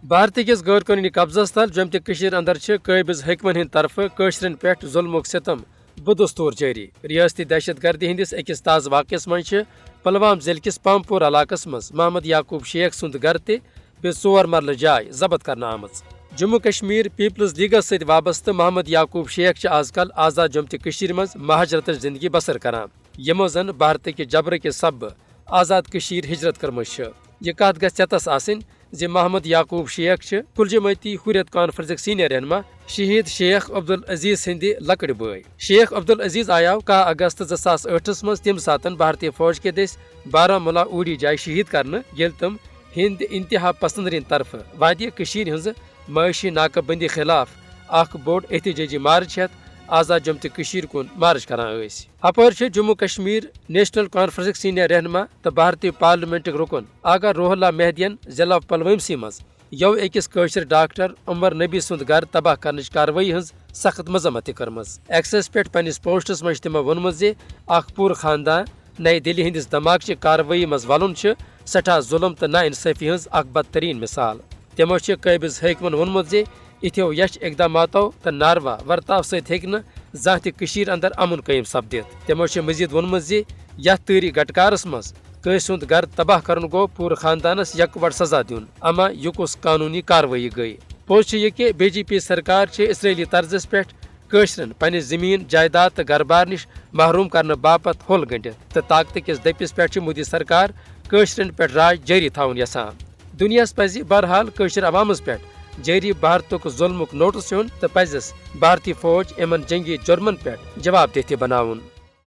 بھارتی کس غیر قانونی قبضس تل جم تہ اندر قابض حکمن ہند طرف قشرن پہ ظلم ستم بدستور جاری ریاستی دہشت گردی ہندس اکس تازہ واقعس من پلوام ضلع کس پامپور علاقس مز محمد یعقوب شیخ سند گھر تہ ژور مرلہ جائے ضبط کرنا آمت جموں کشمیر پیپلز لیگس ست وابستہ محمد یعقوب شیخ آز کل آزاد جم تہ مز مہاجرت زندگی بسر کران یمو زن بھارت کے جبر کے سب آزاد ہجرت کرم یہ کت گھس آسن زِ محمد یعقوب شیخ کل جماعتی حریت کانفرنسک سینئر رہنما شہید شیخ عبدالعزیز ہند لکڑ بھائی شیخ عبدالعزیز آیو 10 اگست 2008 مز تم ساتن بھارتی فوج کے دس بارہمولہ اوڑی جائے شہید کرنے یل تم ہند انتہا پسندرین طرف وادی ہز معاشی ناکہ بندی خلاف اخ بوڑ احتجاجی مارچ ہتھ آزاد جم تہ کن مارچ کران ہپر جموں کشمیر نیشنل کانفرنسک سینئر رہنما تو بھارتی پارلیمنٹک رکن آغا روح اللہ مہدین ضلع پلوامسی مز یو اکس قشر ڈاکٹر عمر نبی سند گھر تباہ کرنچ کاروٲیی ہز سخت مذمت کرم ایکسس پہ پنس پوسٹس مز تمو وونمت اخ پور خاندان نئی دہلی ہندس دھماکچہ کاروٲیی مز ولن سٹھا ظلم تو نا انصافی ہز اخ بدترین مثال تمو قابض حکمن وونمت اتھو یش اقداماتو تو ناروا ورتاو ست زانہ تہ اندر امن قیم سپدت تمو مزید وونمت یتھ تٲری گٹکارس مز کٲنٛسہِ سُنٛد گھر تباہ کرن گو پورٕ خاندانس یکوٹ سزا دیُن اما یہ کُس قانونی کاروٲیی گئی پوٚز چھُ یہِ کہ بی جے پی سرکار اسرائیلی طرزس پٮ۪ٹھ کٲشرٮ۪ن پننہِ زمین جائیداد تو گھر بار نش محروم کرنہٕ باپت ہوٚل گٔنڈِتھ تہٕ طاقتہٕ کِس دٔپِس پٮ۪ٹھ چھِ مودی سرکار کٲشرٮ۪ن پٮ۪ٹھ راج جٲری تھاوُن یژھان دنیاہس پزِ بہرحال کٲشر عوامس پٮ۪ٹھ جٲری بھارتُک ظلمُک نوٹس ہیوٚن تہٕ پزٮ۪س بھارتی فوج یمن جنگی جرمن پٮ۪ٹھ جواب دہ بناوُن